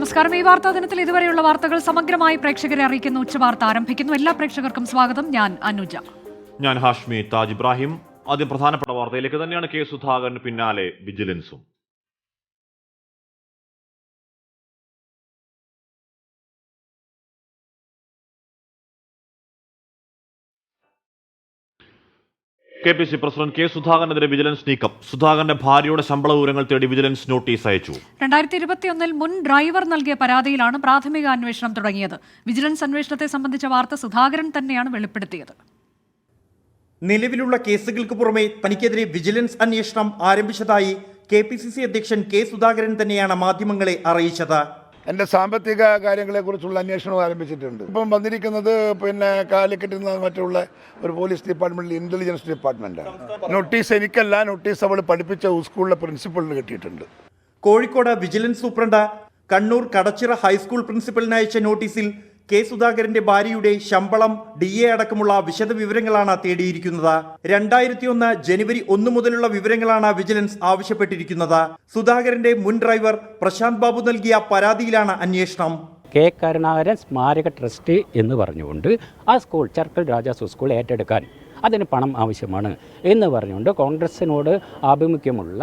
നമസ്കാരം. ഈ വാർത്താ ദിനത്തിൽ ഇതുവരെയുള്ള വാർത്തകൾ സമഗ്രമായി പ്രേക്ഷകരെ അറിയിക്കുന്ന ഉച്ചവാർത്ത ആരംഭിക്കുന്നു. എല്ലാ പ്രേക്ഷകർക്കും സ്വാഗതം. ഞാൻ അനുജ. ഞാൻ ഹാഷ്മി താജ് ഇബ്രാഹിം. ആദ്യം പ്രധാനപ്പെട്ട വാർത്തയിലേക്ക് തന്നെയാണ്. കെ സുധാകരന് പിന്നാലെ വിജിലൻസും. K P C president K സുധാകരനെതിരെ വിജിലൻസ് നീക്കം. സുധാകരന്റെ ഭാര്യയുടെ ശമ്പള വിവരങ്ങൾ തേടി വിജിലൻസ് നോട്ടീസ് അയച്ചു. 2021 മുൻ ഡ്രൈവർ നൽകിയ പരാതിയിലാണ് പ്രാഥമിക അന്വേഷണം തുടങ്ങിയത്. വിജിലൻസ് അന്വേഷണത്തെ സംബന്ധിച്ച വാർത്ത സുധാകരൻ തന്നെയാണ് വെളിപ്പെടുത്തിയത്. നിലവിലുള്ള കേസുകൾക്ക് പുറമെ തനിക്കെതിരെ വിജിലൻസ് അന്വേഷണം ആരംഭിച്ചതായി KPCC അധ്യക്ഷൻ കെ സുധാകരൻ തന്നെയാണ് മാധ്യമങ്ങളെ അറിയിച്ചത്. എൻ്റെ സാമ്പത്തിക കാര്യങ്ങളെക്കുറിച്ചുള്ള അന്വേഷണം ആരംഭിച്ചിട്ടുണ്ട്. ഇപ്പം വന്നിരിക്കുന്നത് കാലിക്കറ്റിൽ നിന്ന് മറ്റുള്ള ഒരു പോലീസ് ഡിപ്പാർട്ട്മെൻറ്റിൽ ഇൻ്റലിജൻസ് ഡിപ്പാർട്ട്മെൻറ്റാണ്. നോട്ടീസ് എനിക്കല്ല, നോട്ടീസ് അവൾ പഠിപ്പിച്ച സ്കൂളിലെ പ്രിൻസിപ്പളിന് കിട്ടിയിട്ടുണ്ട്. Kozhikode vigilance superintendent Kannur Kadachira high school പ്രിൻസിപ്പലിന് അയച്ച നോട്ടീസിൽ കെ സുധാകരന്റെ ഭാര്യയുടെ ശമ്പളം, DA അടക്കമുള്ള വിശദ വിവരങ്ങളാണ് തേടിയിരിക്കുന്നത്. 2001 ജനുവരി 1 മുതലുള്ള വിവരങ്ങളാണ് വിജിലൻസ് ആവശ്യപ്പെട്ടിരിക്കുന്നത്. സുധാകരന്റെ മുൻ ഡ്രൈവർ പ്രശാന്ത് ബാബു നൽകിയ പരാതിയിലാണ് അന്വേഷണം. കെ കരുണാകരൻ സ്മാരക ട്രസ്റ്റ് എന്ന് പറഞ്ഞുകൊണ്ട് ആ സ്കൂൾ ചർക്കൽ രാജാസ് സ്കൂൾ ഏറ്റെടുക്കാൻ അതിന് പണം ആവശ്യമാണ് എന്ന് പറഞ്ഞുകൊണ്ട് കോൺഗ്രസിനോട് ആഭിമുഖ്യമുള്ള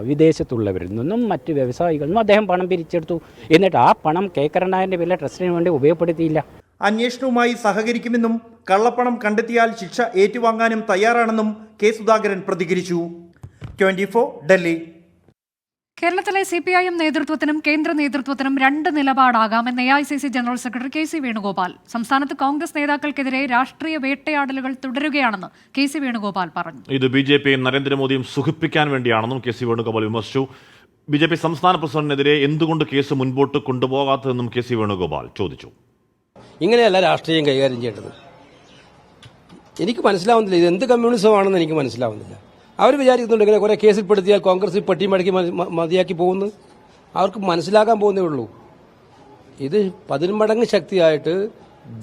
വിദേശത്തുള്ളവരിൽ നിന്നും മറ്റ് വ്യവസായികളിൽ നിന്നും അദ്ദേഹം പണം പിരിച്ചെടുത്തു. എന്നിട്ട് ആ പണം കെ കരുണാകരൻ്റെ വില ട്രസ്റ്റിന് വേണ്ടി ഉപയോഗപ്പെടുത്തിയില്ല. അന്വേഷണവുമായി സഹകരിക്കുമെന്നും കള്ളപ്പണം കണ്ടെത്തിയാൽ ശിക്ഷ ഏറ്റുവാങ്ങാനും തയ്യാറാണെന്നും കെ സുധാകരൻ പ്രതികരിച്ചു. 24 ഡൽഹി. കേരളത്തിലെ CPIM നേതൃത്വത്തിനും കേന്ദ്ര നേതൃത്വത്തിനും രണ്ട് നിലപാടാകാമെന്ന് AICC general secretary KC Venugopal. സംസ്ഥാനത്ത് കോൺഗ്രസ് നേതാക്കൾക്കെതിരെ രാഷ്ട്രീയ വേട്ടയാടലുകൾ തുടരുകയാണെന്ന് KC വേണുഗോപാൽ പറഞ്ഞു. ഇത് BJPയും നരേന്ദ്രമോദിയും സുഖിപ്പിക്കാൻ വേണ്ടിയാണെന്നും KC വേണുഗോപാൽ വിമർശിച്ചു. BJP സംസ്ഥാന പ്രസിഡന്റിനെതിരെ എന്തുകൊണ്ട് കേസ് മുൻപോട്ട് കൊണ്ടുപോകാത്തതെന്നും KC വേണുഗോപാൽ ചോദിച്ചു. ഇങ്ങനെയല്ല രാഷ്ട്രീയം കൈകാര്യം ചെയ്യേണ്ടത്. എനിക്ക് മനസ്സിലാവുന്നില്ല, ഇത് എന്ത് കമ്മ്യൂണിസമാണെന്ന് എനിക്ക് മനസ്സിലാവുന്നില്ല. അവർ വിചാരിക്കുന്നുണ്ട് ഇങ്ങനെ കുറേ കേസിൽപ്പെടുത്തിയാൽ കോൺഗ്രസ് പെട്ടിമടക്കി മതിയാക്കി പോകുന്നു. അവർക്ക് മനസ്സിലാക്കാൻ പോകുന്നേ ഉള്ളൂ. ഇത് 10 മടങ്ങ് ശക്തിയായിട്ട്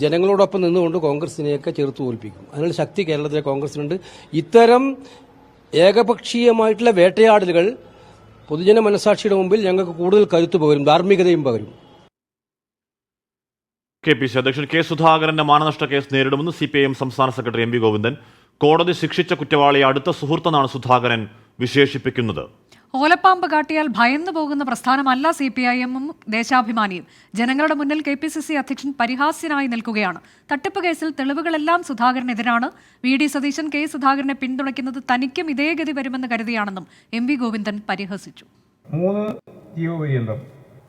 ജനങ്ങളോടൊപ്പം നിന്നുകൊണ്ട് കോൺഗ്രസിനെയൊക്കെ ചെറുത്തു തോൽപ്പിക്കും. അതിനുള്ള ശക്തി കേരളത്തിലെ കോൺഗ്രസിനുണ്ട്. ഇത്തരം ഏകപക്ഷീയമായിട്ടുള്ള വേട്ടയാടലുകൾ പൊതുജന മനസാക്ഷിയുടെ മുമ്പിൽ ഞങ്ങൾക്ക് കൂടുതൽ കരുത്തു പകരും, ധാർമ്മികതയും പകരും. KPC അധ്യക്ഷൻ കെ സുധാകരന്റെ മാനനഷ്ട കേസ് നേരിടുമെന്ന് CPIM സംസ്ഥാന സെക്രട്ടറി MV ഗോവിന്ദൻ. കോടതി ശിക്ഷിച്ച കുറ്റവാളിയെ അടുത്ത സുഹൃത്തെന്നാണ് സുധാകരൻ വിശേഷിപ്പിക്കുന്നത്. ഓലപ്പാമ്പ് കാട്ടിയാൽ ഭയന്നു പോകുന്ന പ്രസ്ഥാനമല്ല CPIM-ഉം ദേശാഭിമാനിയും. ജനങ്ങളുടെ മുന്നിൽ KPCC അധ്യക്ഷൻ പരിഹാസ്യനായി നിൽക്കുകയാണ്. തട്ടിപ്പ് കേസിൽ തെളിവുകളെല്ലാം സുധാകരനെതിരാണ്. VD സതീശൻ കെ സുധാകരനെ പിന്തുണയ്ക്കുന്നത് തനിക്കും ഇതേ ഗതി വരുമെന്ന് കരുതിയാണെന്നും MV ഗോവിന്ദൻ പരിഹസിച്ചു. 3 ജീവപര്യന്തം,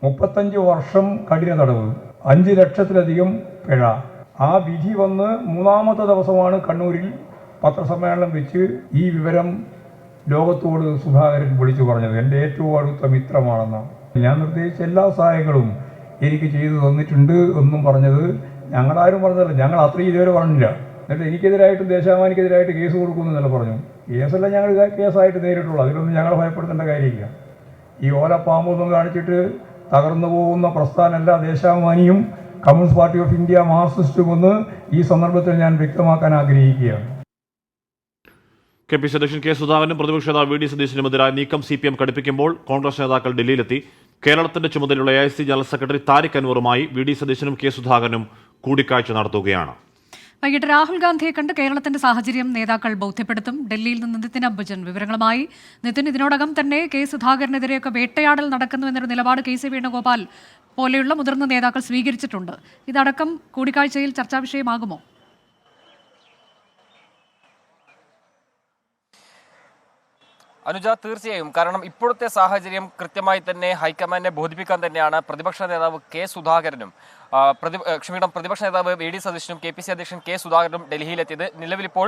35 വർഷം കഠിന തടവ്, 5 ലക്ഷത്തിലധികം പിഴ. ആ വിധി വന്ന് 3ാമത്തെ ദിവസമാണ് കണ്ണൂരിൽ പത്രസമ്മേളനം വെച്ച് ഈ വിവരം ലോകത്തോട് സുധാകരൻ വിളിച്ചു പറഞ്ഞത്. എൻ്റെ ഏറ്റവും അടുത്ത മിത്രമാണെന്ന്. ഞാൻ നിർദ്ദേശിച്ച എല്ലാ സഹായങ്ങളും എനിക്ക് ചെയ്തു തന്നിട്ടുണ്ട് എന്നും പറഞ്ഞത് ഞങ്ങളാരും പറഞ്ഞതല്ല. ഞങ്ങൾ അത്രയും ഇതുവരെ പറഞ്ഞില്ല. എന്നിട്ട് എനിക്കെതിരായിട്ടും ദേശാഭിമാനിക്കെതിരായിട്ട് കേസ് കൊടുക്കുമെന്നല്ല പറഞ്ഞു. കേസല്ല ഞങ്ങൾ കേസായിട്ട് നേരിട്ടുള്ളൂ. അതിലൊന്നും ഞങ്ങൾ ഭയപ്പെടുത്തേണ്ട കാര്യമില്ല. ഈ ഓലപ്പാമ്പൊന്നും കാണിച്ചിട്ട് തകർന്നു പോകുന്ന പ്രസ്ഥാനമല്ല ദേശാഭിമാനിയും കമ്മ്യൂണിസ്റ്റ് പാർട്ടി ഓഫ് ഇന്ത്യ മാർക്സിസ്റ്റും എന്ന് ഈ സന്ദർഭത്തിൽ ഞാൻ വ്യക്തമാക്കാൻ ആഗ്രഹിക്കുകയാണ്. KPC അധ്യക്ഷൻ കെ സുധാകരനും പ്രതിപക്ഷ നേതാവ് VD സതീശനുമെതിരായ നീക്കം CPIM കടുപ്പിക്കുമ്പോൾ കോൺഗ്രസ് നേതാക്കൾ ഡൽഹിയിലെത്തി. കേരളത്തിന്റെ ചുമതലയുള്ള AICC ജനറൽ സെക്രട്ടറി താരിഖ് അൻവറുമായി VD സതീശനും കെ സുധാകരനും കൂടിക്കാഴ്ച നടത്തുകയാണ്. വൈകിട്ട് രാഹുൽ ഗാന്ധിയെ കണ്ട് കേരളത്തിന്റെ സാഹചര്യം നേതാക്കൾ ബോധ്യപ്പെടുത്തും. ഡൽഹിയിൽ നിന്ന് നിതിൻ അംബുജൻ വിവരങ്ങളുമായി. നിതിൻ, ഇതിനോടകം തന്നെ കെ സുധാകരനെതിരെയൊക്കെ വേട്ടയാടൽ നടക്കുന്നുവെന്നൊരു നിലപാട് KC വേണുഗോപാൽ പോലെയുള്ള മുതിർന്ന നേതാക്കൾ സ്വീകരിച്ചിട്ടുണ്ട്. ഇതടക്കം കൂടിക്കാഴ്ചയിൽ ചർച്ചാ വിഷയമാകുമോ? അനുജ, തീർച്ചയായും. കാരണം ഇപ്പോഴത്തെ സാഹചര്യം കൃത്യമായി തന്നെ ഹൈക്കമാൻഡിനെ ബോധിപ്പിക്കാൻ തന്നെയാണ് പ്രതിപക്ഷ നേതാവ് കെ സുധാകരനും പ്രതിപക്ഷ നേതാവ് VD സതീശനും KPC അധ്യക്ഷൻ കെ സുധാകരനും ഡൽഹിയിലെത്തിയത്. നിലവിലിപ്പോൾ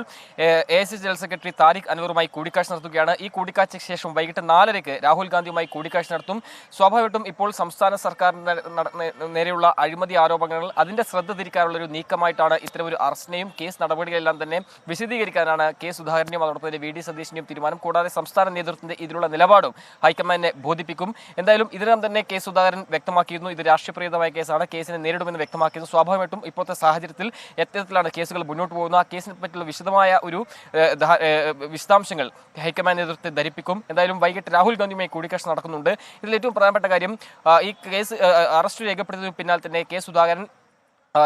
AICC ജനറൽ സെക്രട്ടറി താരിഖ് അൻവറുമായി കൂടിക്കാഴ്ച നടത്തുകയാണ്. ഈ കൂടിക്കാഴ്ചയ്ക്ക് ശേഷം വൈകിട്ട് 4:30 രാഹുൽ ഗാന്ധിയുമായി കൂടിക്കാഴ്ച നടത്തും. സ്വാഭാവികമായിട്ടും ഇപ്പോൾ സംസ്ഥാന സർക്കാരിന് നേരെയുള്ള അഴിമതി ആരോപണങ്ങൾ അതിന്റെ ശ്രദ്ധ തിരിക്കാനുള്ള ഒരു നീക്കമായിട്ടാണ് ഇത്തരമൊരു അറസ്റ്റിനെയും കേസ് നടപടികളെല്ലാം തന്നെ വിശദീകരിക്കാനാണ് കെ സുധാകരനെയും അതോടൊപ്പം തന്നെ VD സതീശനെയും തീരുമാനം. കൂടാതെ സംസ്ഥാന നേതൃത്വത്തിന്റെ ഇതിലുള്ള നിലപാടും ഹൈക്കമാൻഡിനെ ബോധിപ്പിക്കും. എന്തായാലും ഇതിനകം തന്നെ കെ സുധാകരൻ വ്യക്തമാക്കിയിരുന്നു ഇത് രാഷ്ട്രീയപ്രേരിതമായ കേസാണ്. കേസിനെ നേരിടുമെന്ന് വ്യക്തമാക്കിയത്. സ്വാഭാവികമായിട്ടും ഇപ്പോഴത്തെ സാഹചര്യത്തിൽ എത്തരത്തിലാണ് കേസുകൾ മുന്നോട്ട് പോകുന്നത്, ആ കേസിനെ പറ്റിയുള്ള വിശദമായ ഒരു വിശദാംശങ്ങൾ ഹൈക്കമാൻഡ് നേതൃത്വത്തെ ധരിപ്പിക്കും. എന്തായാലും വൈകിട്ട് രാഹുൽ ഗാന്ധിയുമായി കൂടിക്കാഴ്ച നടക്കുന്നുണ്ട്. ഇതിൽ ഏറ്റവും പ്രധാനപ്പെട്ട കാര്യം, ഈ കേസ് അറസ്റ്റ് രേഖപ്പെടുത്തിയതിന് പിന്നാലെ തന്നെ കെ സുധാകരൻ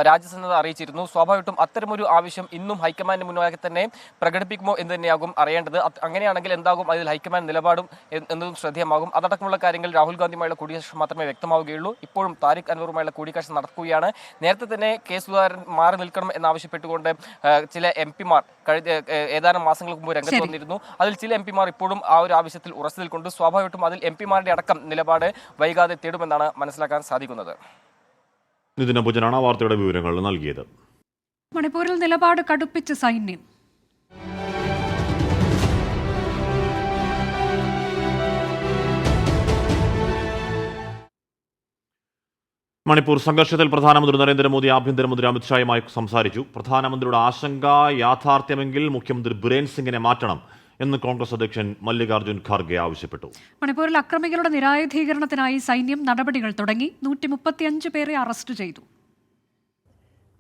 രാജ്യസന്നദ്ധ അറിയിച്ചിരുന്നു. സ്വാഭാവികമായിട്ടും അത്തരമൊരു ആവശ്യം ഇന്നും ഹൈക്കമാൻഡിന് മുന്നിലാക്കി തന്നെ പ്രകടിപ്പിക്കുമോ എന്ന് തന്നെയാകും അറിയേണ്ടത്. അങ്ങനെയാണെങ്കിൽ എന്താകും അതിൽ ഹൈക്കമാൻഡ് നിലപാടും എന്നതും ശ്രദ്ധേയമാകും. അതടക്കമുള്ള കാര്യങ്ങൾ രാഹുൽ ഗാന്ധിയുമായുള്ള കൂടിക്കാഴ്ച മാത്രമേ വ്യക്തമാവുകയുള്ളൂ. ഇപ്പോഴും താരിഖ് അൻവറുമായുള്ള കൂടിക്കാഴ്ച നടക്കുകയാണ്. നേരത്തെ തന്നെ കെ സുധാകരൻ മാറി നിൽക്കണം എന്നാവശ്യപ്പെട്ടുകൊണ്ട് ചില MP-മാർ ഏതാനും മാസങ്ങൾക്ക് മുമ്പ് രംഗത്ത് വന്നിരുന്നു. അതിൽ ചില MP-മാർ ഇപ്പോഴും ആ ഒരു ആവശ്യത്തിൽ ഉറച്ചു നിൽക്കൊണ്ട് സ്വാഭാവികമായിട്ടും അതിൽ MP-മാരുടെ അടക്കം നിലപാട് വൈകാതെ തേടുമെന്നാണ് മനസ്സിലാക്കാൻ സാധിക്കുന്നത്. നിതിൻ അംബുജനാണ് വാർത്തയുടെ വിവരങ്ങൾ നൽകിയത്. മണിപ്പൂരിൽ നിലപാട് കടുപ്പിച്ച് സൈന്യം. മണിപ്പൂർ സംഘർഷത്തിൽ പ്രധാനമന്ത്രി നരേന്ദ്രമോദി ആഭ്യന്തരമന്ത്രി അമിത്ഷായുമായി സംസാരിച്ചു. പ്രധാനമന്ത്രിയുടെ ആശങ്ക യാഥാർത്ഥ്യമെങ്കിൽ മുഖ്യമന്ത്രി ബിരേൻ സിംഗിനെ മാറ്റണം എന്ന് കോൺഗ്രസ് അധ്യക്ഷൻ മല്ലികാർജ്ജുൻ ഖാർഗെ ആവശ്യപ്പെട്ടു. മണിപ്പൂരിൽ അക്രമികളുടെ നിരായുധീകരണത്തിനായി സൈന്യം നടപടികൾ തുടങ്ങി. 135 പേരെ അറസ്റ്റ് ചെയ്തു.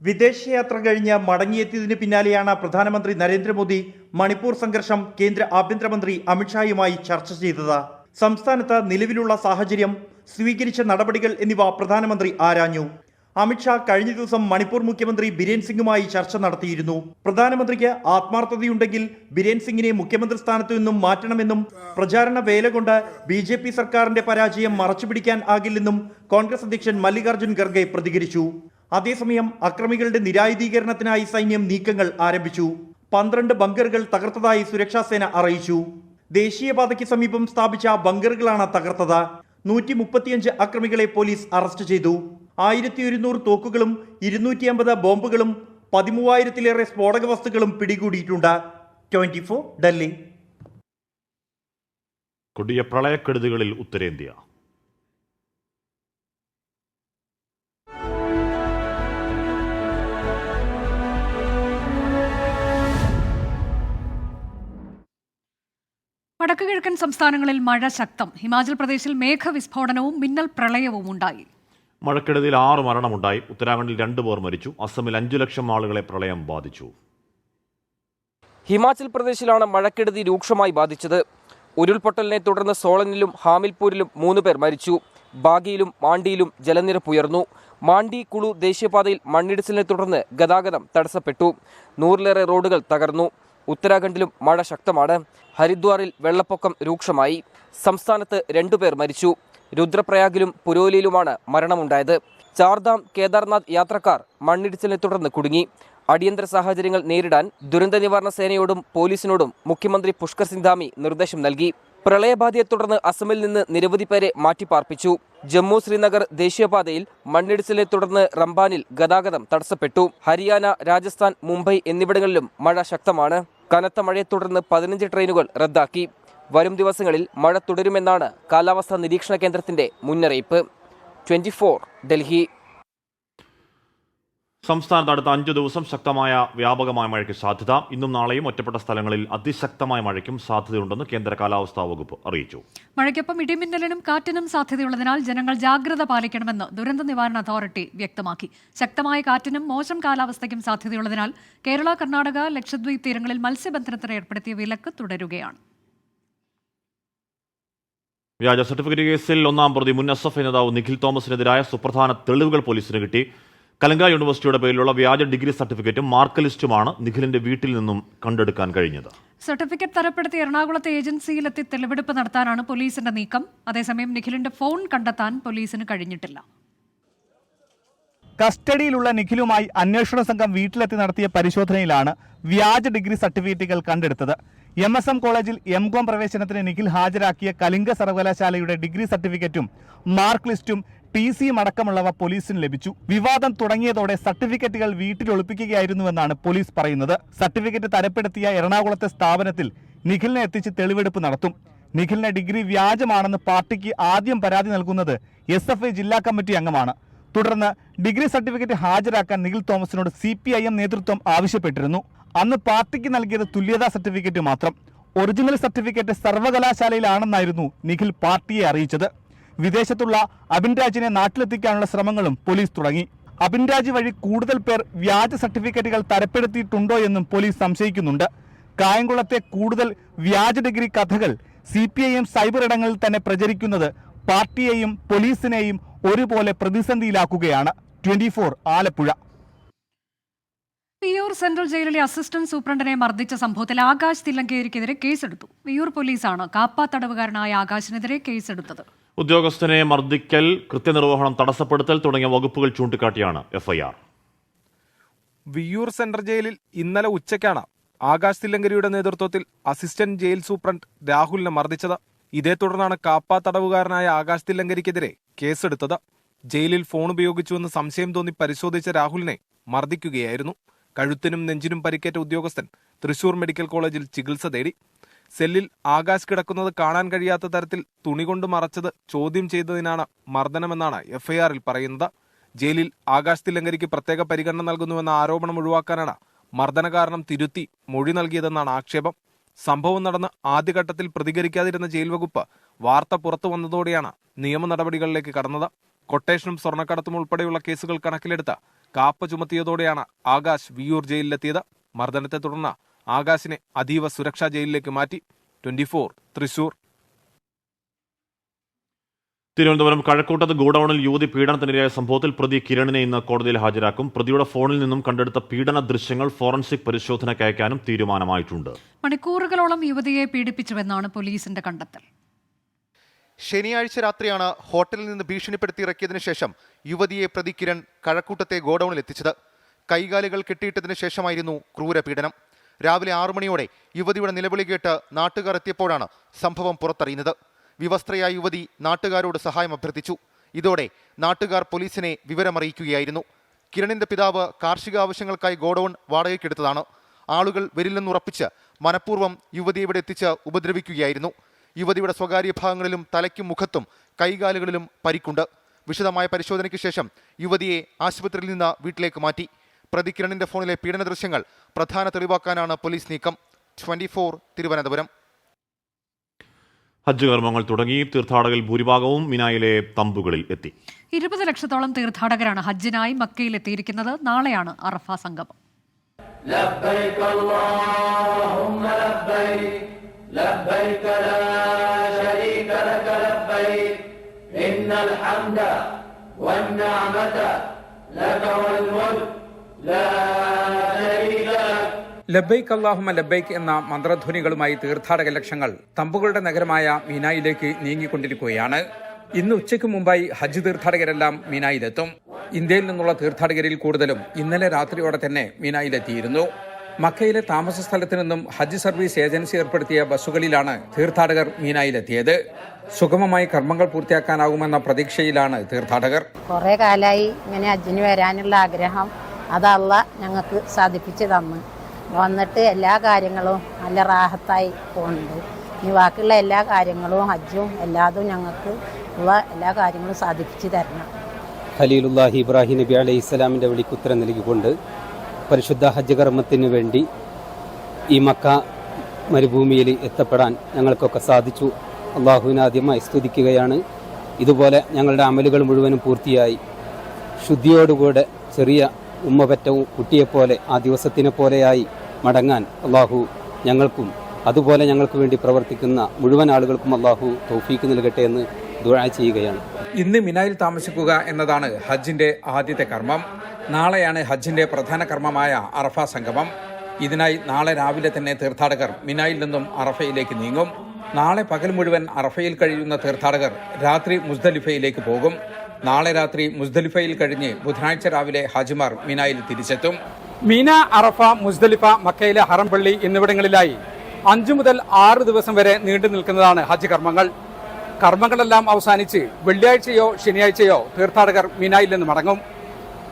വിദേശയാത്ര കഴിഞ്ഞ് മടങ്ങിയെത്തിയതിന് പിന്നാലെയാണ് പ്രധാനമന്ത്രി നരേന്ദ്രമോദി മണിപ്പൂർ സംഘർഷം കേന്ദ്ര ആഭ്യന്തരമന്ത്രി അമിത്ഷായുമായി ചർച്ച ചെയ്തത്. സംസ്ഥാനത്ത് നിലവിലുള്ള സാഹചര്യം, സ്വീകരിച്ച നടപടികൾ എന്നിവ പ്രധാനമന്ത്രി ആരാഞ്ഞു. അമിത്ഷാ കഴിഞ്ഞ ദിവസം മണിപ്പൂർ മുഖ്യമന്ത്രി ബിരേൻ സിംഗുമായി ചർച്ച നടത്തിയിരുന്നു. പ്രധാനമന്ത്രിക്ക് ആത്മാർത്ഥതയുണ്ടെങ്കിൽ ബിരേൻ സിംഗിനെ മുഖ്യമന്ത്രി സ്ഥാനത്തു നിന്നും മാറ്റണമെന്നും പ്രചാരണ വേല കൊണ്ട് BJP സർക്കാരിന്റെ പരാജയം മറച്ചുപിടിക്കാൻ ആകില്ലെന്നും കോൺഗ്രസ് അധ്യക്ഷൻ മല്ലികാർജ്ജുൻ ഖർഗെ പ്രതികരിച്ചു. അതേസമയം അക്രമികളുടെ നിരായുധീകരണത്തിനായി സൈന്യം നീക്കങ്ങൾ ആരംഭിച്ചു. 12 ബങ്കറുകൾ തകർത്തതായി സുരക്ഷാസേന അറിയിച്ചു. ദേശീയപാതയ്ക്ക് സമീപം സ്ഥാപിച്ച ബങ്കറുകളാണ് തകർത്തത്. 135 അക്രമികളെ പോലീസ് അറസ്റ്റ് ചെയ്തു. 1100 തോക്കുകളും 250 ബോംബുകളും 13,000-ലേറെ സ്ഫോടക വസ്തുക്കളും പിടികൂടിയിട്ടുണ്ട്. 24 ഡൽഹി. കൊടിയ പ്രളയക്കെടുതികളിൽ ഉത്തരേന്ത്യ. വടക്കുകിഴക്കൻ സംസ്ഥാനങ്ങളിൽ മഴ ശക്തം. ഹിമാചൽ പ്രദേശിൽ മേഘവിസ്ഫോടനവും മിന്നൽ പ്രളയവും ഉണ്ടായി. മഴക്കെടുതിയിൽ 6 മരണമുണ്ടായി. ഉത്തരാഖണ്ഡിൽ 2 പേർ മരിച്ചു. അസമിൽ 5 ലക്ഷം ആളുകളെ പ്രളയം ബാധിച്ചു. ഹിമാചൽ പ്രദേശിലാണ് മഴക്കെടുതി രൂക്ഷമായി ബാധിച്ചത്. ഉരുൾപൊട്ടലിനെ തുടർന്ന് സോളനിലും ഹാമിൽപൂരിലും 3 പേർ മരിച്ചു. ബാഗിയിലും മാണ്ടിയിലും ജലനിരപ്പ് ഉയർന്നു. മാണ്ടി കുളു ദേശീയപാതയിൽ മണ്ണിടിച്ചിലിനെ തുടർന്ന് ഗതാഗതം തടസ്സപ്പെട്ടു. 100-ലേറെ റോഡുകൾ തകർന്നു. ഉത്തരാഖണ്ഡിലും മഴ ശക്തമാണ്. ഹരിദ്വാറിൽ വെള്ളപ്പൊക്കം രൂക്ഷമായി. സംസ്ഥാനത്ത് 2 പേർ മരിച്ചു. രുദ്രപ്രയാഗിലും പുരോലിയിലുമാണ് മരണമുണ്ടായത്. ചാർധാം കേദാർനാഥ് യാത്രക്കാർ മണ്ണിടിച്ചിലിനെ തുടർന്ന് കുടുങ്ങി. അടിയന്തര സാഹചര്യങ്ങൾ നേരിടാൻ ദുരന്ത നിവാരണ സേനയോടും പോലീസിനോടും മുഖ്യമന്ത്രി പുഷ്കർ സിംഗ് ധാമി നിർദ്ദേശം നൽകി. പ്രളയബാധയെ തുടർന്ന് അസമിൽ നിന്ന് നിരവധി പേരെ മാറ്റിപ്പാർപ്പിച്ചു. ജമ്മു ശ്രീനഗർ ദേശീയപാതയിൽ മണ്ണിടിച്ചിലിനെ തുടർന്ന് റംബാനിൽ ഗതാഗതം തടസ്സപ്പെട്ടു. ഹരിയാന, രാജസ്ഥാൻ, മുംബൈ എന്നിവിടങ്ങളിലും മഴ ശക്തമാണ്. കനത്ത മഴയെ തുടർന്ന് 15 ട്രെയിനുകൾ റദ്ദാക്കി. വരും ദിവസങ്ങളിൽ മഴ തുടരുമെന്നാണ് കാലാവസ്ഥാ നിരീക്ഷണ കേന്ദ്രത്തിന്റെ മുന്നറിയിപ്പ്. 24 ഡൽഹി. സംസ്ഥാനത്ത് അടുത്ത 5 ദിവസം ശക്തമായ വ്യാപകമായ മഴയ്ക്ക് സാധ്യത. ഇന്നും നാളെയും ഒറ്റപ്പെട്ട സ്ഥലങ്ങളിൽ അതിശക്തമായ മഴയ്ക്കും സാധ്യതയുണ്ടെന്ന് കേന്ദ്ര കാലാവസ്ഥാ വകുപ്പ് അറിയിച്ചു. മഴയ്ക്കൊപ്പം ഇടിമിന്നലിനും കാറ്റിനും സാധ്യതയുള്ളതിനാൽ ജനങ്ങൾ ജാഗ്രത പാലിക്കണമെന്ന് ദുരന്ത നിവാരണ അതോറിറ്റി വ്യക്തമാക്കി. ശക്തമായ കാറ്റിനും മോശം കാലാവസ്ഥയ്ക്കും സാധ്യതയുള്ളതിനാൽ കേരള, കർണാടക, ലക്ഷദ്വീപ് തീരങ്ങളിൽ മത്സ്യബന്ധനത്തിന് ഏർപ്പെടുത്തിയ വിലക്ക് തുടരുകയാണ്. വ്യാജ സർട്ടിഫിക്കറ്റ് കേസിൽ 1-ാം പ്രതി മുൻ SF നേതാവ് നിഖിൽ തോമസിനെതിരായ സുപ്രധാന തെളിവുകൾ പോലീസിന് കിട്ടി. കലങ്ക യൂണിവേഴ്സിറ്റിയുടെ പേരിലുള്ള വ്യാജ ഡിഗ്രി സർട്ടിഫിക്കറ്റും മാർക്ക് ലിസ്റ്റുമാണ് നിഖിലിന്റെ വീട്ടിൽ നിന്നും കണ്ടെടുക്കാൻ കഴിഞ്ഞത്. സർട്ടിഫിക്കറ്റ് തരപ്പെടുത്തി എറണാകുളത്തെ ഏജൻസിയിലെത്തി തെളിവെടുപ്പ് നടത്താനാണ് പോലീസിന്റെ നീക്കം. അതേസമയം നിഖിലിന്റെ ഫോൺ കണ്ടെത്താൻ പോലീസിന് കഴിഞ്ഞിട്ടില്ല. കസ്റ്റഡിയിലുള്ള നിഖിലുമായി അന്വേഷണ സംഘം വീട്ടിലെത്തി നടത്തിയ പരിശോധനയിലാണ് വ്യാജ ഡിഗ്രി സർട്ടിഫിക്കറ്റുകൾ കണ്ടെടുത്തത്. MSM കോളേജിൽ M.Com പ്രവേശനത്തിന് നിഖിൽ ഹാജരാക്കിയ കലിംഗ സർവകലാശാലയുടെ ഡിഗ്രി സർട്ടിഫിക്കറ്റും മാർക്ക് ലിസ്റ്റും TCയും അടക്കമുള്ളവ പോലീസിന് ലഭിച്ചു. വിവാദം തുടങ്ങിയതോടെ സർട്ടിഫിക്കറ്റുകൾ വീട്ടിൽ ഒളിപ്പിക്കുകയായിരുന്നുവെന്നാണ് പോലീസ് പറയുന്നത്. സർട്ടിഫിക്കറ്റ് തരപ്പെടുത്തിയ എറണാകുളത്തെ സ്ഥാപനത്തിൽ നിഖിലിനെ എത്തിച്ച് തെളിവെടുപ്പ് നടത്തും. നിഖിലിന്റെ ഡിഗ്രി വ്യാജമാണെന്ന് പാർട്ടിക്ക് ആദ്യം പരാതി നൽകുന്നത് SFI ജില്ലാ കമ്മിറ്റി അംഗമാണ്. തുടർന്ന് ഡിഗ്രി സർട്ടിഫിക്കറ്റ് ഹാജരാക്കാൻ നിഖിൽ തോമസിനോട് CPIM നേതൃത്വം ആവശ്യപ്പെട്ടിരുന്നു. അന്ന് പാർട്ടിക്ക് നൽകിയത് തുല്യതാ സർട്ടിഫിക്കറ്റ് മാത്രം. ഒറിജിനൽ സർട്ടിഫിക്കറ്റ് സർവകലാശാലയിലാണെന്നായിരുന്നു നിഖിൽ പാർട്ടിയെ അറിയിച്ചത്. വിദേശത്തുള്ള അബിൻ രാജിനെ നാട്ടിലെത്തിക്കാനുള്ള ശ്രമങ്ങളും പോലീസ് തുടങ്ങി. അബിൻരാജ് വഴി കൂടുതൽ പേർ വ്യാജ സർട്ടിഫിക്കറ്റുകൾ തരപ്പെടുത്തിയിട്ടുണ്ടോ എന്നും പോലീസ് സംശയിക്കുന്നുണ്ട്. കായംകുളത്തെ കൂടുതൽ വ്യാജ ഡിഗ്രി കഥകൾ CPIM സൈബർ ഇടങ്ങളിൽ തന്നെ പ്രചരിക്കുന്നത് പാർട്ടിയെയും പോലീസിനെയും ഒരുപോലെ പ്രതിസന്ധിയിലാക്കുകയാണ്. 24 ആലപ്പുഴ. വിയ്യൂർ സെൻട്രൽ ജയിലിലെ അസിസ്റ്റന്റ് സൂപ്രണ്ടിനെ മർദ്ദിച്ച സംഭവത്തിൽ ആകാശ് തില്ലങ്കേരിക്കെതിരെ കേസെടുത്തു. വിയ്യൂർ പോലീസാണ് കാപ്പ തടവുകാരനായ ആകാശിനെതിരെ കേസെടുത്തത്. ഉദ്യോഗസ്ഥനെ മർദ്ദിക്കൽ, കൃത്യനിർവഹണം തടസ്സപ്പെടുത്തൽ തുടങ്ങിയ വകുപ്പുകൾ ചൂണ്ടിക്കാട്ടിയാണ് FIR. വിയ്യൂർ സെൻട്രൽ ജയിലിൽ ഇന്നലെ ഉച്ചയ്ക്കാണ് ആകാശ് തില്ലങ്കരിയുടെ നേതൃത്വത്തിൽ അസിസ്റ്റന്റ് ജയിൽ സൂപ്രണ്ട് രാഹുലിനെ മർദ്ദിച്ചത്. ഇതേ തുടർന്നാണ് കാപ്പ തടവുകാരനായ ആകാശ് തില്ലങ്കരിക്കെതിരെ കേസെടുത്തത്. ജയിലിൽ ഫോൺ ഉപയോഗിച്ചുവെന്ന് സംശയം തോന്നി പരിശോധിച്ച രാഹുലിനെ മർദ്ദിക്കുകയായിരുന്നു. കഴുത്തിനും നെഞ്ചിനും പരിക്കേറ്റ ഉദ്യോഗസ്ഥൻ തൃശൂർ മെഡിക്കൽ കോളേജിൽ ചികിത്സ തേടി. സെല്ലിൽ ആകാശ് കിടക്കുന്നത് കാണാൻ കഴിയാത്ത തരത്തിൽ തുണി കൊണ്ട് മറച്ചത് ചോദ്യം ചെയ്തതിനാണ് മർദ്ദനമെന്നാണ് FIR-ൽ പറയുന്നത്. ജയിലിൽ ആകാശ് തില്ലങ്കരിക്ക് പ്രത്യേക പരിഗണന നൽകുന്നുവെന്ന ആരോപണം ഒഴിവാക്കാനാണ് മർദ്ദന കാരണം തിരുത്തി മൊഴി നൽകിയതെന്നാണ് ആക്ഷേപം. സംഭവം നടന്ന് ആദ്യഘട്ടത്തിൽ പ്രതികരിക്കാതിരുന്ന ജയിൽ വകുപ്പ് വാർത്ത പുറത്തു വന്നതോടെയാണ് നിയമ നടപടികളിലേക്ക് കടന്നത്. കൊട്ടേഷനും സ്വർണ്ണക്കടത്തും ഉൾപ്പെടെയുള്ള കേസുകൾ കണക്കിലെടുത്ത് കാപ്പ ചുമത്തിയതോടെയാണ് ആകാശ് വിയ്യൂർ ജയിലിലെത്തിയത്. മർദ്ദനത്തെ തുടർന്ന് ആകാശിനെ അതീവ സുരക്ഷാ ജയിലിലേക്ക് മാറ്റി. 24 തൃശൂർ. തിരുവനന്തപുരം കഴക്കൂട്ടത്ത് ഗോഡൌണിൽ യുവതി പീഡനത്തിനിരയായ സംഭവത്തിൽ പ്രതി കിരണിനെ ഇന്ന് കോടതിയിൽ ഹാജരാക്കും. പ്രതിയുടെ ഫോണിൽ നിന്നും കണ്ടെടുത്ത പീഡന ദൃശ്യങ്ങൾ ഫോറൻസിക് പരിശോധനയ്ക്ക് അയക്കാനും തീരുമാനമായിട്ടുണ്ട്. മണിക്കൂറുകളോളം യുവതിയെ പീഡിപ്പിച്ചുവെന്നാണ് പോലീസിന്റെ കണ്ടെത്തൽ. ശനിയാഴ്ച രാത്രിയാണ് ഹോട്ടലിൽ നിന്ന് ഭീഷണിപ്പെടുത്തി ഇറക്കിയതിനു ശേഷം യുവതിയെ പ്രതി കിരൺ കഴക്കൂട്ടത്തെ ഗോഡൌണിൽ എത്തിച്ചത്. കൈകാലുകൾ കെട്ടിയിട്ടതിനു ശേഷമായിരുന്നു ക്രൂരപീഡനം. രാവിലെ 6 മണിയോടെ യുവതിയുടെ നിലവിളി കേട്ട് നാട്ടുകാർ എത്തിയപ്പോഴാണ് സംഭവം പുറത്തറിയുന്നത്. വിവസ്ത്രയായ യുവതി നാട്ടുകാരോട് സഹായം അഭ്യർത്ഥിച്ചു. ഇതോടെ നാട്ടുകാർ പോലീസിനെ വിവരമറിയിക്കുകയായിരുന്നു. കിരണിന്റെ പിതാവ് കാർഷിക ആവശ്യങ്ങൾക്കായി ഗോഡൌൺ വാടകയ്ക്കെടുത്തതാണ്. ആളുകൾ വരില്ലെന്നുറപ്പിച്ച് മനഃപൂർവ്വം യുവതിയെ ഇവിടെ എത്തിച്ച് ഉപദ്രവിക്കുകയായിരുന്നു. യുവതിയുടെ സ്വകാര്യ ഭാഗങ്ങളിലും തലയ്ക്കും മുഖത്തും കൈകാലുകളിലും പരിക്കുണ്ട്. വിശദമായ പരിശോധനയ്ക്ക് ശേഷം യുവതിയെ ആശുപത്രിയിൽ നിന്ന് വീട്ടിലേക്ക് മാറ്റി. പ്രതി കിരണിന്റെ ഫോണിലെ പീഡന ദൃശ്യങ്ങൾ പ്രധാന തെളിവാക്കാനാണ് പോലീസ് നീക്കം. 24 തിരുവനന്തപുരം. ഹജ്ജ് കർമ്മങ്ങൾ തുടങ്ങി. തീർത്ഥാടകരിൽ ഭൂരിഭാഗവും മിനായിലെ തമ്പുകളിൽ എത്തി. 20 ലക്ഷത്തോളം തീർത്ഥാടകരാണ് ഹജ്ജിനായി മക്കയിൽ എത്തിയിരിക്കുന്നത്. നാളെയാണ് അറഫ സംഗമം. لبيك لا شريك لك لبيك إن الحمد والنعمة لك والملك لا شريك لك. ലബ്ബൈക്ക് അല്ലാഹുമ്മ ലബ്ബൈക്ക് എന്ന മന്ത്രധ്വനികളുമായി തീർത്ഥാടക ലക്ഷങ്ങൾ തമ്പുകളുടെ നഗരമായ മീനായിലേക്ക് നീങ്ങിക്കൊണ്ടിരിക്കുകയാണ്. ഇന്ന് ഉച്ചയ്ക്ക് മുമ്പായി ഹജ്ജ് തീർത്ഥാടകരെല്ലാം മീനായിലെത്തും. ഇന്ത്യയിൽ നിന്നുള്ള തീർത്ഥാടകരിൽ കൂടുതലും ഇന്നലെ രാത്രിയോടെ തന്നെ മീനായിലെത്തിയിരുന്നു. മക്കയിലെ താമസ സ്ഥലത്തു നിന്നും ഹജ്ജ് സർവീസ് ഏജൻസി ഏർപ്പെടുത്തിയ ബസ്സുകളിലാണ് തീർത്ഥാടകർ മീനായിലെത്തിയത്. സുഗമമായി കർമ്മങ്ങൾ പൂർത്തിയാക്കാനാകുമെന്ന പ്രതീക്ഷയിലാണ് തീർത്ഥാടകർ. കുറെ കാലമായി ഇങ്ങനെ ഹജ്ജിന് വരാനുള്ള ആഗ്രഹം അതല്ല ഞങ്ങൾക്ക് സാധിപ്പിച്ചു തന്നു. വന്നിട്ട് എല്ലാ കാര്യങ്ങളും നല്ല റാഹത്തായി പോകുന്നുണ്ട്. ഇനി ബാക്കിയുള്ള എല്ലാ കാര്യങ്ങളും ഹജ്ജും എല്ലാതും ഞങ്ങൾക്ക് ഉള്ള എല്ലാ കാര്യങ്ങളും സാധിപ്പിച്ചു തരണം. ഖലീലുല്ലാഹി ഇബ്രാഹിം നബി അലൈഹി സ്വലാമിൻ്റെ വിളിക്കുത്തരം നൽകിക്കൊണ്ട് പരിശുദ്ധ ഹജ്ജ് കർമ്മത്തിന് വേണ്ടി ഈ മക്ക മരുഭൂമിയിൽ എത്തപ്പെടാൻ ഞങ്ങൾക്കൊക്കെ സാധിച്ചു. അള്ളാഹുവിനെ ആദ്യമായി സ്തുതിക്കുകയാണ്. ഇതുപോലെ ഞങ്ങളുടെ അമലുകൾ മുഴുവനും പൂർത്തിയായി ശുദ്ധിയോടുകൂടെ ചെറിയ ഉമ്മപറ്റവും കുട്ടിയെപ്പോലെ ആ ദിവസത്തിനെ പോലെയായി മടങ്ങാൻ അള്ളാഹു ഞങ്ങൾക്കും അതുപോലെ ഞങ്ങൾക്ക് വേണ്ടി പ്രവർത്തിക്കുന്ന മുഴുവൻ ആളുകൾക്കും അള്ളാഹു തൗഫീക്ക് നൽകട്ടെ എന്ന് ദുആ ചെയ്യുകയാണ്. ഇന്ന് മിനായിൽ താമസിക്കുക എന്നതാണ് ഹജ്ജിന്റെ ആദ്യത്തെ കർമ്മം. നാളെയാണ് ഹജ്ജിന്റെ പ്രധാന കർമ്മമായ അറഫ സംഗമം. ഇതിനായി നാളെ രാവിലെ തന്നെ തീർത്ഥാടകർ മിനായിൽ നിന്നും അറഫയിലേക്ക് നീങ്ങും. നാളെ പകൽ മുഴുവൻ അറഫയിൽ കഴിയുന്ന തീർത്ഥാടകർ രാത്രി മുസ്ദലിഫയിലേക്ക് പോകും. നാളെ രാത്രി മുസ്ദലിഫയിൽ കഴിഞ്ഞ് ബുധനാഴ്ച രാവിലെ ഹാജിമാർ മിനായിൽ തിരിച്ചെത്തും. മീന, അറഫ, മുസ്ദലിഫ, മക്കയിലെ ഹറം പള്ളി എന്നിവിടങ്ങളിലായി 5 മുതൽ 6 ദിവസം വരെ നീണ്ടു നിൽക്കുന്നതാണ് ഹജ്ജ് കർമ്മങ്ങൾ. കർമ്മങ്ങളെല്ലാം അവസാനിച്ച് വെള്ളിയാഴ്ചയോ ശനിയാഴ്ചയോ തീർത്ഥാടകർ മിനായിൽ നിന്ന് മടങ്ങും.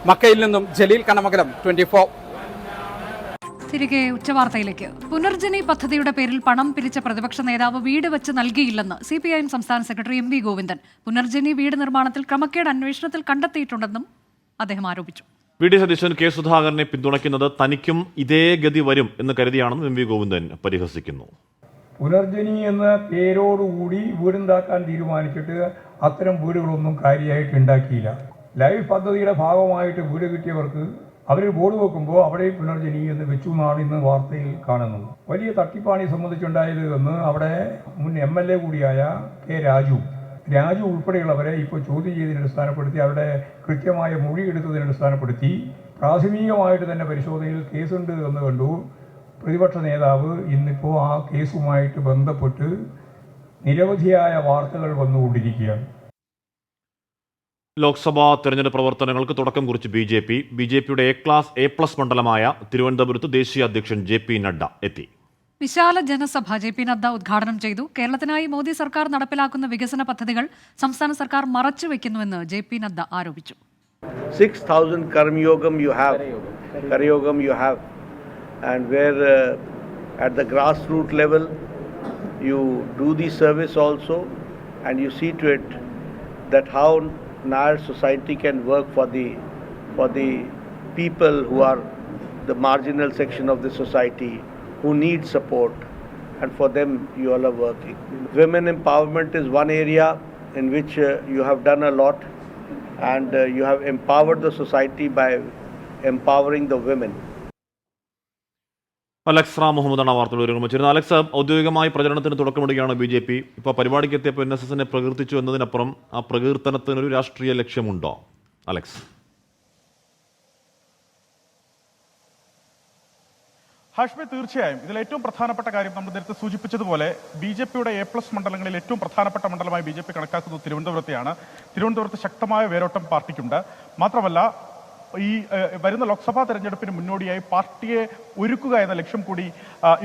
മക്കയിൽ നിന്നും ജലീൽ കണമംഗലം, 24. തിരികെ ഉച്ചവാർത്തയിലേക്ക്. പുനർജനി പദ്ധതിയുടെ പേരിൽ പണം പിരിച്ച പ്രതിപക്ഷ നേതാവ് വീട് വെച്ച് നൽകിയില്ലെന്ന് CPIM സംസ്ഥാന സെക്രട്ടറി MV ഗോവിന്ദൻ. പുനർജനി വീട് നിർമ്മാണത്തിൽ ക്രമക്കേട് അന്വേഷണത്തിൽ കണ്ടെത്തിയിട്ടുണ്ടെന്നും അദ്ദേഹം ആരോപിച്ചു. VD സതീശൻ കെ സുധാകരനെ പിന്തുണയ്ക്കുന്നത് തനിക്കും ഇതേ ഗതി വരും എന്ന് കരുതിയാണെന്നും MV ഗോവിന്ദൻ പരിഹസിക്കുന്നു. പുനർജനി എന്ന പേരോടുകൂടി വീടുണ്ടാക്കാൻ തീരുമാനിച്ചിട്ട് അത്തരം വീടുകളൊന്നും കാര്യമായിട്ട് ഉണ്ടാക്കിയില്ല. ലൈഫ് പദ്ധതിയുടെ ഭാഗമായിട്ട് വീട് കിട്ടിയവർക്ക് അവർ ബോർഡ് വെക്കുമ്പോൾ അവിടെയും പുനർജനി എന്ന് വെച്ചു എന്നാണ് ഇന്ന് വാർത്തയിൽ കാണുന്നത്. വലിയ തട്ടിപ്പാണി സംബന്ധിച്ചുണ്ടായത് എന്ന് അവിടെ മുൻ MLA കൂടിയായ കെ രാജു ഉൾപ്പെടെയുള്ളവരെ ഇപ്പോൾ ചോദ്യം ചെയ്തതിനെ അടിസ്ഥാനപ്പെടുത്തി അവരുടെ കൃത്യമായ മൊഴി എടുത്തതിനെ അടിസ്ഥാനപ്പെടുത്തി പ്രാഥമികമായിട്ട് തന്നെ പരിശോധനയിൽ കേസുണ്ട് എന്ന് കണ്ടു. പ്രതിപക്ഷ നേതാവ് ഇന്നിപ്പോൾ ആ കേസുമായിട്ട് ബന്ധപ്പെട്ട് നിരവധിയായ വാർത്തകൾ വന്നുകൊണ്ടിരിക്കുകയാണ്. ലോക്സഭാ തെരഞ്ഞെടുപ്പ് പ്രവർത്തനങ്ങൾക്ക് തുടക്കം കുറിച്ച് ബി ജെ പിയുടെ A+ മണ്ഡലമായ തിരുവനന്തപുരത്ത് ദേശീയ അധ്യക്ഷൻ JP നഡ്ഡ എത്തി. വിശാല ജനസഭ JP നദ്ദ ഉദ്ഘാടനം ചെയ്തു. കേരളത്തിനായി മോദി സർക്കാർ നടപ്പിലാക്കുന്ന വികസന പദ്ധതികൾ സംസ്ഥാന സർക്കാർ മറച്ചുവെക്കുന്നുവെന്ന് JP നദ്ദ ആരോപിച്ചു. 6,000 Karmyogam you have, and where at the grassroots level you do the service also, and you see to it that how Nair society can work for the people who are the marginal section of the society who need support, and for them you all are working. Women empowerment is one area in which you have done a lot, and you have empowered the society by empowering the women. Alex Ram മുഹമ്മദാണ് വാർത്തകൾ ഒരുമിച്ചിരുന്നത്. Alex, ഔദ്യോഗികമായി പ്രചരണത്തിന് തുടക്കമിടുകയാണ് BJP. ഇപ്പോൾ പരിപാടിക്ക് എത്തിയപ്പോൾ NSSനെ പ്രകീർത്തിച്ചു എന്നതിനപ്പുറം ആ പ്രകീർത്തനത്തിനൊരു രാഷ്ട്രീയ ലക്ഷ്യമുണ്ടോ അലക്സ്? ഹാഷ്മി, തീർച്ചയായും ഇതിൽ ഏറ്റവും പ്രധാനപ്പെട്ട കാര്യം നമ്മൾ നേരത്തെ സൂചിപ്പിച്ചതുപോലെ BJPയുടെ A+ മണ്ഡലങ്ങളിൽ ഏറ്റവും പ്രധാനപ്പെട്ട മണ്ഡലമായി BJP കണക്കാക്കുന്നത് തിരുവനന്തപുരത്തെയാണ്. തിരുവനന്തപുരത്ത് ശക്തമായ വേരോട്ടം പാർട്ടിക്കുണ്ട്. മാത്രമല്ല, ഈ വരുന്ന ലോക്സഭാ തെരഞ്ഞെടുപ്പിന് മുന്നോടിയായി പാർട്ടിയെ ഒരുക്കുക എന്ന ലക്ഷ്യം കൂടി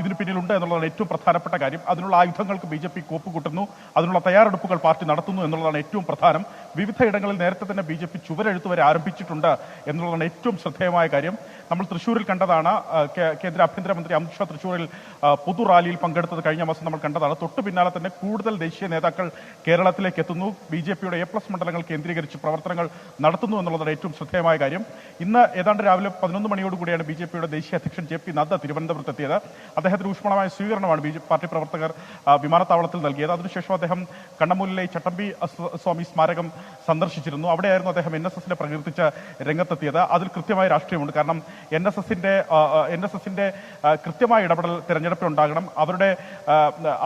ഇതിന് പിന്നിലുണ്ട് എന്നുള്ളതാണ് ഏറ്റവും പ്രധാനപ്പെട്ട കാര്യം. അതിനുള്ള ആയുധങ്ങൾക്ക് BJP കോപ്പുകൂട്ടുന്നു, അതിനുള്ള തയ്യാറെടുപ്പുകൾ പാർട്ടി നടത്തുന്നു എന്നുള്ളതാണ് ഏറ്റവും പ്രധാനം. വിവിധ ഇടങ്ങളിൽ നേരത്തെ തന്നെ BJP ചുവരെഴുത്ത് വരെ ആരംഭിച്ചിട്ടുണ്ട് എന്നുള്ളതാണ് ഏറ്റവും ശ്രദ്ധേയമായ കാര്യം. നമ്മൾ തൃശ്ശൂരിൽ കണ്ടതാണ്, കേന്ദ്ര ആഭ്യന്തരമന്ത്രി അമിത്ഷാ തൃശ്ശൂരിൽ പൊതു റാലിയിൽ പങ്കെടുത്തത് കഴിഞ്ഞ മാസം നമ്മൾ കണ്ടതാണ്. തൊട്ടു പിന്നാലെ തന്നെ കൂടുതൽ ദേശീയ നേതാക്കൾ കേരളത്തിലേക്ക് എത്തുന്നു. BJPയുടെ A+ മണ്ഡലങ്ങൾ കേന്ദ്രീകരിച്ച് പ്രവർത്തനങ്ങൾ നടത്തുന്നു എന്നുള്ളതാണ് ഏറ്റവും ശ്രദ്ധേയമായ കാര്യം. ഇന്ന് ഏതാണ്ട് രാവിലെ 11 മണിയോടുകൂടിയാണ് BJPയുടെ ദേശീയ അധ്യക്ഷൻ JP നദ്ദ തിരുവനന്തപുരത്ത് എത്തിയത്. അദ്ദേഹത്തിന് ഊഷ്മളമായ സ്വീകരണമാണ് പാർട്ടി പ്രവർത്തകർ വിമാനത്താവളത്തിൽ നൽകിയത്. അതിനുശേഷം അദ്ദേഹം കണ്ണമൂലിലെ ചട്ടമ്പി സ്വാമി സ്മാരകം സന്ദർശിച്ചിരുന്നു. അവിടെയായിരുന്നു അദ്ദേഹം NSSനെ പ്രകീർത്തിച്ച് രംഗത്തെത്തിയത്. അതിൽ കൃത്യമായ രാഷ്ട്രീയമുണ്ട്. കാരണം NSSന്റെ കൃത്യമായ ഇടപെടൽ തെരഞ്ഞെടുപ്പിലുണ്ടാകണം,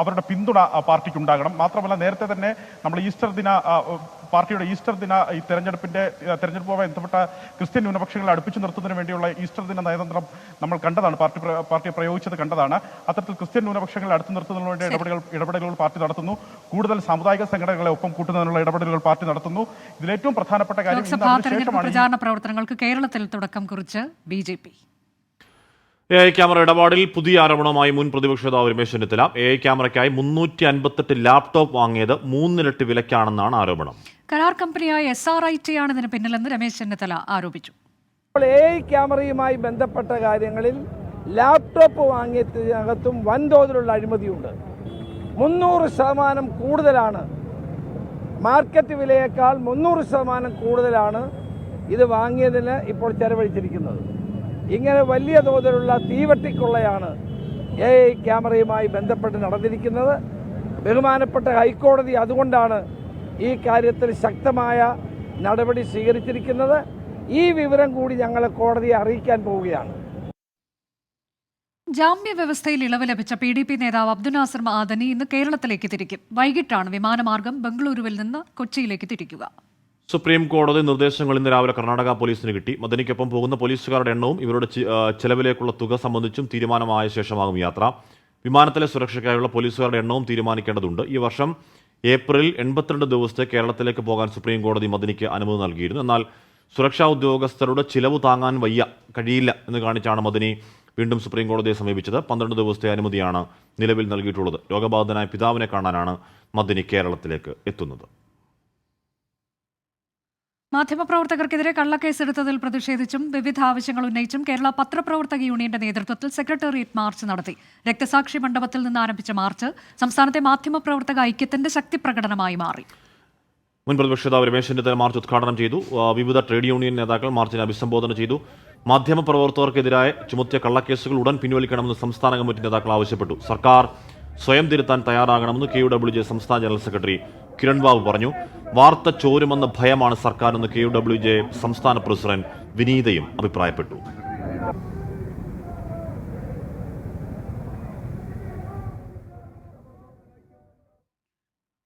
അവരുടെ പിന്തുണ പാർട്ടിക്കുണ്ടാകണം. മാത്രമല്ല, നേരത്തെ തന്നെ നമ്മൾ പാർട്ടിയുടെ ഈസ്റ്റർ ദിന ഈ തെരഞ്ഞെടുപ്പുമായി ബന്ധപ്പെട്ട ക്രിസ്ത്യൻ ന്യൂനപക്ഷങ്ങളെ അടുപ്പിച്ചു നിർത്തുന്നതിന് വേണ്ടിയുള്ള ഈസ്റ്റർ ദിന നയതന്ത്രം നമ്മൾ കണ്ടതാണ്, പാർട്ടി പ്രയോഗിച്ചത് കണ്ടതാണ്. അത്തരത്തിൽ ക്രിസ്ത്യൻ ന്യൂനപക്ഷങ്ങളെ അടുത്ത് നിർത്തുന്നതിന് വേണ്ടി ഇടപെടലുകൾ പാർട്ടി നടത്തുന്നു. കൂടുതൽ സാമുദായിക സംഘടനകളെ ഒപ്പം കൂട്ടുന്നതിനുള്ള ഇടപെടലുകൾ പാർട്ടി നടത്തുന്നു. ഇതിലേറ്റവും പ്രധാനപ്പെട്ട കാര്യം പ്രചാരണ പ്രവർത്തനങ്ങൾക്ക് കേരളത്തിൽ തുടക്കം കുറിച്ച് BJP. AI ക്യാമറ ഇടപാടിൽ പുതിയ ആരോപണവുമായി മുൻ പ്രതിപക്ഷ നേതാവ് രമേശ് ചെന്നിത്തല. AI ക്യാമറയ്ക്കായി 358 ലാപ്ടോപ്പ് വാങ്ങിയത് 3 ഇരട്ടി വിലയ്ക്കാണെന്നാണ് ആരോപണം. കരാർ കമ്പനിയായ SRIT ആണ് ഇതിന് പിന്നിലെന്ന് രമേശ് ചെന്നിത്തല ആരോപിച്ചു. AI ക്യാമറയുമായി ബന്ധപ്പെട്ട കാര്യങ്ങളിൽ ലാപ്ടോപ്പ് വാങ്ങിയതിനകത്തും വൻതോതിലുള്ള അഴിമതിയുണ്ട്. 300% കൂടുതലാണ്, മാർക്കറ്റ് വിലയേക്കാൾ 300% കൂടുതലാണ് ഇത് വാങ്ങിയതിന് ഇപ്പോൾ ചെലവഴിച്ചിരിക്കുന്നത്. ഇങ്ങനെ വലിയ തോതിലുള്ള തീവട്ടിക്കൊള്ളയാണ് AI ക്യാമറയുമായി ബന്ധപ്പെട്ട് നടന്നിരിക്കുന്നത്. ബഹുമാനപ്പെട്ട ഹൈക്കോടതി അതുകൊണ്ടാണ് ഈ കാര്യത്തിൽ ശക്തമായ നടപടി സ്വീകരിച്ചിരിക്കുന്നത്. ഈ വിവരം കൂടി ഞങ്ങൾ കോടതിയെ അറിയിക്കാൻ പോവുകയാണ്. ജാമ്യ വ്യവസ്ഥയിൽ ഇളവ് ലഭിച്ച PDP നേതാവ് അബ്ദുൽ നാസർ മഅദനി ഇന്ന് കേരളത്തിലേക്ക് തിരിക്കും. വൈകിട്ടാണ് വിമാനമാർഗം ബംഗളൂരുവിൽ നിന്ന് കൊച്ചിയിലേക്ക് തിരിക്കുക. സുപ്രീം കോടതി നിർദ്ദേശങ്ങൾ ഇന്ന് രാവിലെ കർണാടക പോലീസിന് കിട്ടി. മദനിക്കൊപ്പം പോകുന്ന പോലീസുകാരുടെ എണ്ണവും ഇവരുടെ ചെലവിലേക്കുള്ള തുക സംബന്ധിച്ചും തീരുമാനമായ ശേഷമാകും യാത്ര. വിമാനത്തിലെ സുരക്ഷയ്ക്കായുള്ള പോലീസുകാരുടെ എണ്ണവും തീരുമാനിക്കേണ്ടതുണ്ട്. ഈ വർഷം ഏപ്രിലിൽ 82 ദിവസത്തെ കേരളത്തിലേക്ക് പോകാൻ സുപ്രീം കോടതി മദനിക്ക് അനുമതി നൽകിയിരുന്നു. എന്നാൽ സുരക്ഷാ ഉദ്യോഗസ്ഥരുടെ ചിലവ് താങ്ങാൻ കഴിയില്ല എന്ന് കാണിച്ചാണ് മദനി വീണ്ടും സുപ്രീം കോടതിയെ സമീപിച്ചത്. 12 ദിവസത്തെ അനുമതിയാണ് നിലവിൽ നൽകിയിട്ടുള്ളത്. രോഗബാധിതനായ പിതാവിനെ കാണാനാണ് മദനി കേരളത്തിലേക്ക് എത്തുന്നത്. മാധ്യമപ്രവർത്തകർക്കെതിരെ കള്ളക്കേസെടുത്തതിൽ പ്രതിഷേധിച്ചും വിവിധ ആവശ്യങ്ങൾ ഉന്നയിച്ചും കേരള പത്രപ്രവർത്തക യൂണിയന്റെ നേതൃത്വത്തിൽ സെക്രട്ടേറിയറ്റ് മാർച്ച് നടത്തി. രക്തസാക്ഷി മണ്ഡപത്തിൽ നിന്ന് ആരംഭിച്ച മാർച്ച് സംസ്ഥാനത്തെ മാധ്യമപ്രവർത്തക ഐക്യത്തിന്റെ ശക്തി പ്രകടനമായി മാറി. മുൻ പ്രതിപക്ഷ നേതാവ് രമേശ് ചെന്നിത്തല മാർച്ച് ഉദ്ഘാടനം ചെയ്തു. വിവിധ ട്രേഡ് യൂണിയൻ നേതാക്കൾ മാർച്ചിനെ അഭിസംബോധന ചെയ്തു. മാധ്യമപ്രവർത്തകർക്കെതിരായ ചുമത്തിയ കള്ളക്കേസുകൾ ഉടൻ പിൻവലിക്കണമെന്ന് സംസ്ഥാന കമ്മിറ്റി നേതാക്കൾ ആവശ്യപ്പെട്ടു. സർക്കാർ സ്വയം തിരുത്താൻ തയ്യാറാകണമെന്ന് KUWJ സംസ്ഥാന ജനറൽ സെക്രട്ടറി കിരൺ ബാബു പറഞ്ഞു. വാർത്ത ചോരുമെന്ന ഭയമാണ് സർക്കാരെന്ന് KUWJ സംസ്ഥാന പ്രസിഡന്റ് വിനീതയും അഭിപ്രായപ്പെട്ടു.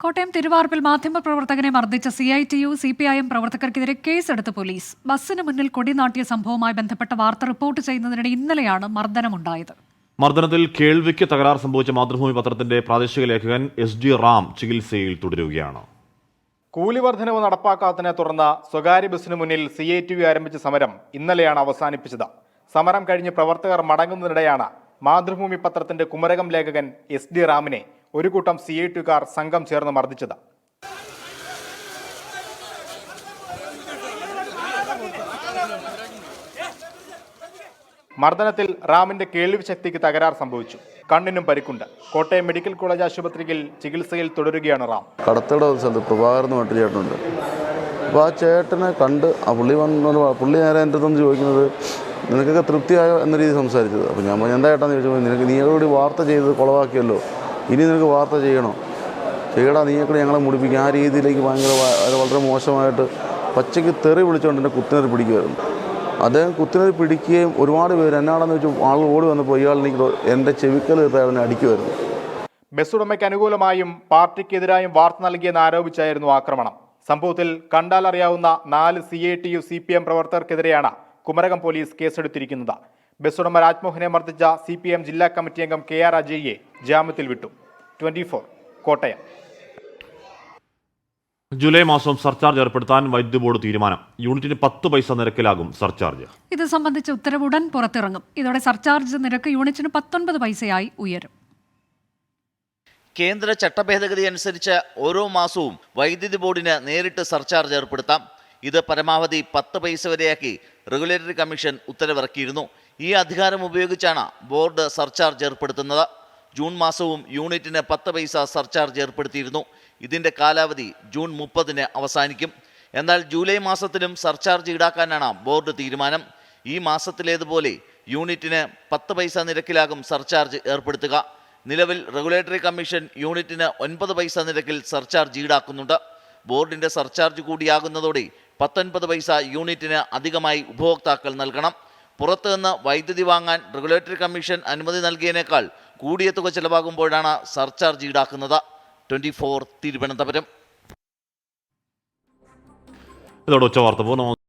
കോട്ടയം തിരുവാർപ്പിൽ മാധ്യമപ്രവർത്തകനെ മർദ്ദിച്ച CITU CPIM പ്രവർത്തകർക്കെതിരെ കേസെടുത്ത് പോലീസ്. ബസ്സിന് മുന്നിൽ കൊടിനാട്ടിയ സംഭവവുമായി ബന്ധപ്പെട്ട വാർത്ത റിപ്പോർട്ട് ചെയ്യുന്നതിനിടെ ഇന്നലെയാണ് മർദ്ദനമുണ്ടായത്. മർദ്ദനത്തിൽ കേൾവിക്ക് തകരാർ സംഭവിച്ച മാതൃഭൂമി പത്രത്തിന്റെ പ്രാദേശിക ലേഖകൻ SD റാം ചികിത്സയിൽ തുടരുകയാണ്. കൂലി വർധനവ് നടപ്പാക്കാത്തതിനെ തുടർന്ന് സ്വകാര്യ ബസ്സിന് മുന്നിൽ CITU ആരംഭിച്ച സമരം ഇന്നലെയാണ് അവസാനിപ്പിച്ചത്. സമരം കഴിഞ്ഞ് പ്രവർത്തകർ മടങ്ങുന്നതിനിടെയാണ് മാതൃഭൂമി പത്രത്തിന്റെ കുമരകം ലേഖകൻ SD റാമിനെ ഒരു കൂട്ടം CITUകാർ സംഘം ചേർന്ന് മർദ്ദിച്ചത്. മർദ്ദനത്തിൽ റാമിന്റെ കേൾവി ശക്തിക്ക് തകരാർ സംഭവിച്ചു. കണ്ണിനും പരിക്കുണ്ട്. കോട്ടയം മെഡിക്കൽ കോളേജ് ആശുപത്രിയിൽ ചികിത്സയിൽ തുടരുകയാണ് റാം. കടത്തയുടെ സ്ഥലത്ത് പ്രഭാകരനുമായിട്ട് ചേട്ടനുണ്ട്. അപ്പോൾ ആ ചേട്ടനെ കണ്ട് ആ പുള്ളി നേരെ എൻ്റെ അടുത്തൊന്ന് ചോദിക്കുന്നത് നിനക്കൊക്കെ തൃപ്തിയായോ എന്ന രീതിയിൽ സംസാരിച്ചത്. അപ്പോൾ ഞാൻ എന്താ ചേട്ടാന്ന് ചോദിച്ചപ്പോൾ നീയോടുകൂടി വാർത്ത ചെയ്ത് കുളവാക്കിയല്ലോ, ഇനി നിനക്ക് വാർത്ത ചെയ്യണോ, ചെയ്യടാ, നീയൊക്കെ ഞങ്ങളെ മുടിപ്പിക്കും. ആ രീതിയിലേക്ക് വളരെ മോശമായിട്ട് പച്ചയ്ക്ക് തെറി വിളിച്ചുകൊണ്ട് എന്നെ കുത്തിനേറി പിടിക്കുമായിരുന്നു. അദ്ദേഹം കുത്തിനേറി പിടിക്കുകയും ഒരുപാട് പേര് എന്നാണെന്ന് വെച്ചാൽ ആളുകൾ ഓടി വന്നപ്പോൾ ഇയാൾ എനിക്ക് എൻ്റെ ചെവിക്കൽ തീർത്തായിരുന്നു അടിക്കുമായിരുന്നു. ബസ് ഉടമയ്ക്ക് അനുകൂലമായും പാർട്ടിക്കെതിരായും വാർത്ത നൽകിയെന്ന് ആരോപിച്ചായിരുന്നു ആക്രമണം. സംഭവത്തിൽ കണ്ടാലറിയാവുന്ന 4 CITU CPM പ്രവർത്തകർക്കെതിരെയാണ് കുമരകം പോലീസ് കേസെടുത്തിരിക്കുന്നത്. ബസ് ഉടമ രാജ്മോഹനെ മർദ്ദിച്ച CPM ജില്ലാ കമ്മിറ്റി അംഗം KR അജയ്യെ ജാമ്യത്തിൽ വിട്ടു. 24 കോട്ടയം. ജൂലൈ മാസം സർചാർജ് ഏർപ്പെടുത്താൻ വൈദ്യുതി ബോർഡ് തീരുമാനം. യൂണിറ്റിന് 10 പൈസ നിരക്കിലാകും സർചാർജ്. ഇത് സംബന്ധിച്ച ഉത്തരവ് ഉടൻ പുറത്തിറങ്ങും. ഇതോടെ സർചാർജ് നിരക്ക് യൂണിറ്റിന് 19 പൈസയായി ഉയരും. കേന്ദ്ര ചട്ടഭേദഗതി അനുസരിച്ച് ഓരോ മാസവും വൈദ്യുതി ബോർഡിന് നേരിട്ട് സർചാർജ് ഏർപ്പെടുത്താം. ഇത് പരമാവധി 10 പൈസ വരെയാക്കി റെഗുലേറ്ററി കമ്മീഷൻ ഉത്തരവിറക്കിയിരുന്നു. ഈ അധികാരം ഉപയോഗിച്ചാണ് ബോർഡ് സർചാർജ് ഏർപ്പെടുത്തുന്നത്. ജൂൺ മാസവും യൂണിറ്റിന് 10 പൈസ സർചാർജ് ഏർപ്പെടുത്തിയിരുന്നു. ഇതിൻ്റെ കാലാവധി ജൂൺ 30-ന് അവസാനിക്കും. എന്നാൽ ജൂലൈ മാസത്തിലും സർചാർജ് ഈടാക്കാനാണ് ബോർഡ് തീരുമാനം. ഈ മാസത്തിലേതുപോലെ യൂണിറ്റിന് 10 പൈസ നിരക്കിലാകും സർചാർജ് ഏർപ്പെടുത്തുക. നിലവിൽ റെഗുലേറ്ററി കമ്മീഷൻ യൂണിറ്റിന് 9 പൈസ നിരക്കിൽ സർചാർജ് ഈടാക്കുന്നുണ്ട്. ബോർഡിൻ്റെ സർചാർജ് കൂടിയാകുന്നതോടെ 19 പൈസ യൂണിറ്റിന് അധികമായി ഉപഭോക്താക്കൾ നൽകണം. പുറത്തുനിന്ന് വൈദ്യുതി വാങ്ങാൻ റെഗുലേറ്ററി കമ്മീഷൻ അനുമതി നൽകിയതിനേക്കാൾ കൂടിയ തുക ചെലവാകുമ്പോഴാണ് സർചാർജ് ഈടാക്കുന്നത്. 24 തിരുവനന്തപുരം. ഇതോടെ ഉച്ചവാർത്ത പൂർണ്ണമാകുന്നു.